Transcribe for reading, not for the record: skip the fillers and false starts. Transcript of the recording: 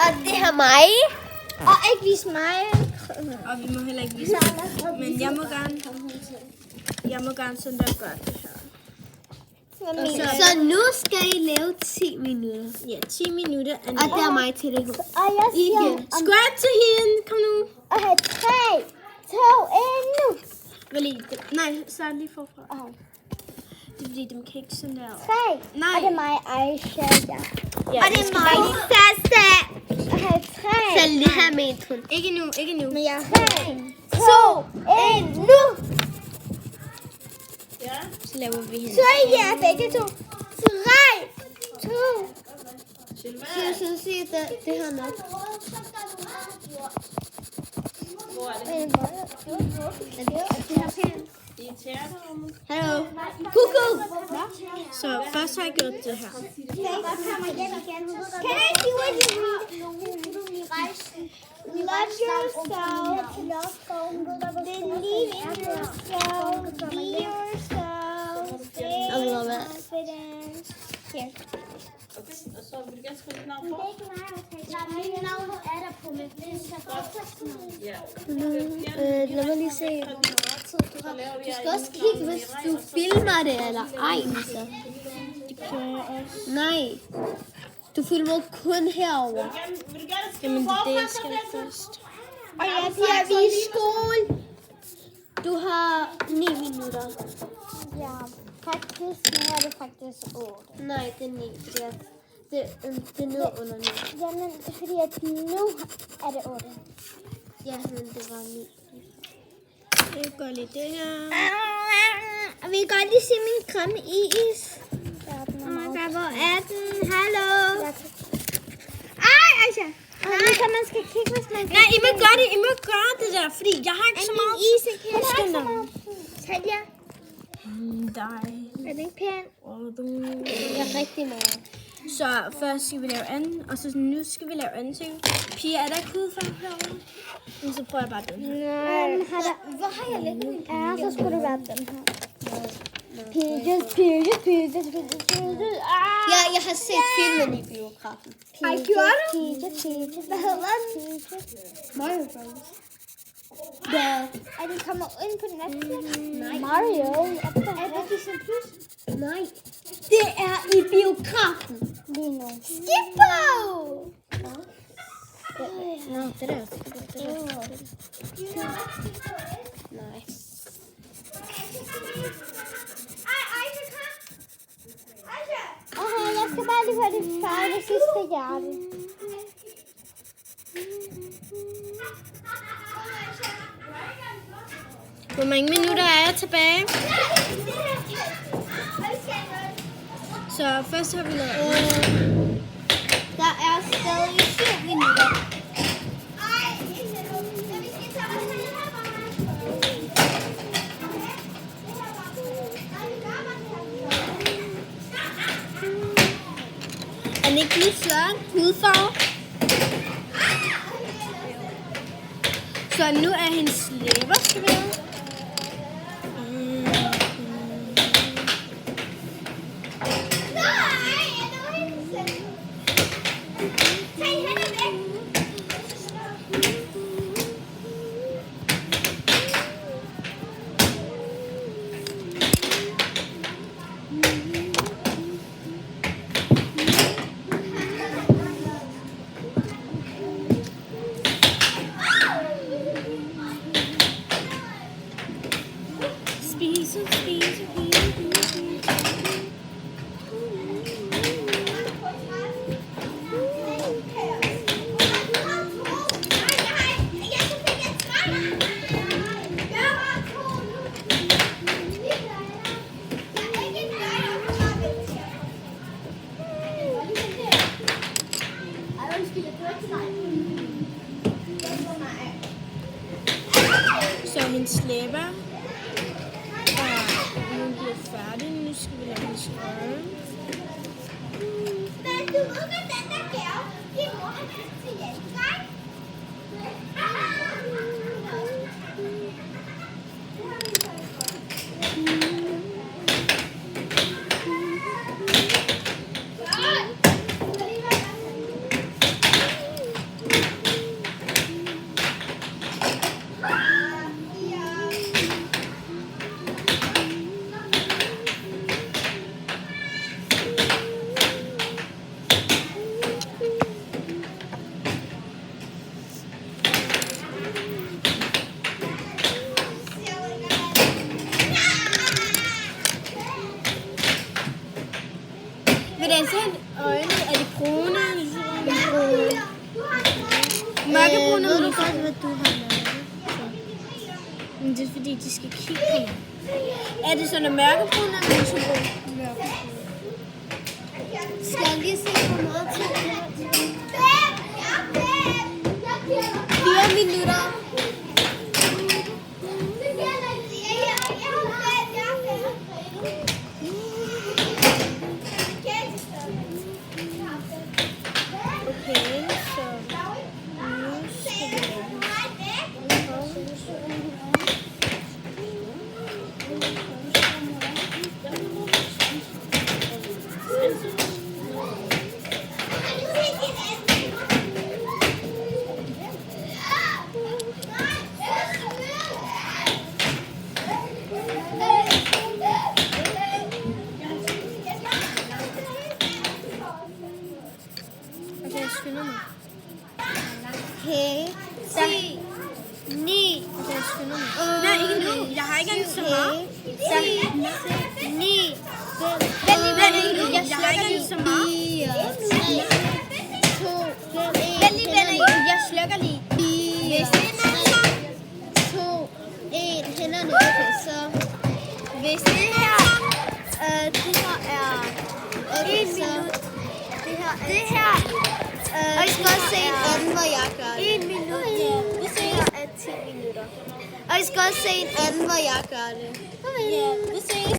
Og det har mig. Og ikke vise mig. Og vi må heller ikke vise det. Men jeg må gerne sådan der gøre det her. Så nu skal I lave 10 minutter. Ja, 10 minutter. Og det er mig til det. Og jeg siger... Squat til hende. Kom nu. Okay, 3, 2, 1, nu. Nej, start lige forfra. Det er fordi, dem kan ikke sådan der. 3. Nej. Og det er mig, Aisha. Ja. Og det er mig, Sasa. Okay, 3. Så lige her med introen. Ikke nu, ikke nu. Men jeg 3, 2, 1, nu. Så laver vi hende. Så er I begge to. 3, 2. Så sig det her nok. Hallo. Kuku. Så først har jeg gjort det her. Kan jeg ikke sige, at love yourself, believe in yourself, be yourself, stay confident. Here. Og så vil du gerne skrive dit navn på? Mit navn er der på mit Ja. Lad mig lige se. Du skal også kigge, hvis du filmer det eller ej, Lisa. Det kan jeg også. Nej. Du filmer kun herover. Jamen, det er det, jeg skal først. Og jeg siger, vi er i skole. Du har 9 minutter. Ja, faktisk nu er det faktisk 8. Nej, det er 9. Det er nu under 9. Jamen, fordi at nu er det 8. Ja, men det var 9. Jeg gør lige det her. Vi kan godt lige se min grimme is. Hvor er den? Hallo? Ej, Aisha. Så man skal kigge, hvis man kan. Nej, I må gøre det der, fordi jeg har ikke så meget. Is, ikke? Jeg har ikke så meget. Talja. Dig. Er det ikke pænt? Det er rigtig meget. Så først skal vi lave anden, og så nu skal vi lave anden ting. Pia, er der ikke hudfarve herovre? Men så prøver jeg bare den her. Nej. Hvor har jeg lægget min pige? Ja, så skulle det være den her. Pages. Ja, jeg har set filmen i biografen. Ej, gjorde du? Pages. Hvad hedder den? Mario Bros. Ja. Er den kommer ind på Netflix? Nej. Mario? Er det Disney Plus? Nej. Det er i biografen. Lige nu. Skippo! Nå, det der. Nej. Okay, jeg skal bare lige have det farve, det sidste hjerte. Hvor mange minutter er jeg tilbage? Så først har vi lavet Der er stadig 7 minutter. Er den ikke lidt flot? Hudfarve. Så nu er hendes læber, skal vi have. Så hendes læber. Og nu bliver færdig. Nu skal vi lave hendes øje. Men du ved godt, den der gave, din mor har købt til Jens, ikke? Mørkebrune ved du lyserøde. godt, hvad du har lavet? Men det er fordi, de skal kigge på mig. Er det sådan en mørkebrune eller lyserød? Skal jeg lige se, hvor meget tid det er? 4 minutter. Okay, så nu skal vi Okay, jeg skynder mig. Okay. 10, 9, Okay, jeg skynder mig. Nej, ikke nu. Jeg har ikke engang så meget. 10, 9, Vent lige nu. Jeg har ikke engang så meget. 4, 3, 2, 1. Vent lige, jeg slukker lige. 4, 2, 1. Hænderne. Okay, så Hvis det her det her er... Okay, så det her og I skal også se en anden, hvor jeg gør det. 1 minut. Det her er 10 minutter. Og I skal også se en anden, hvor jeg gør det. Ja, vi ses.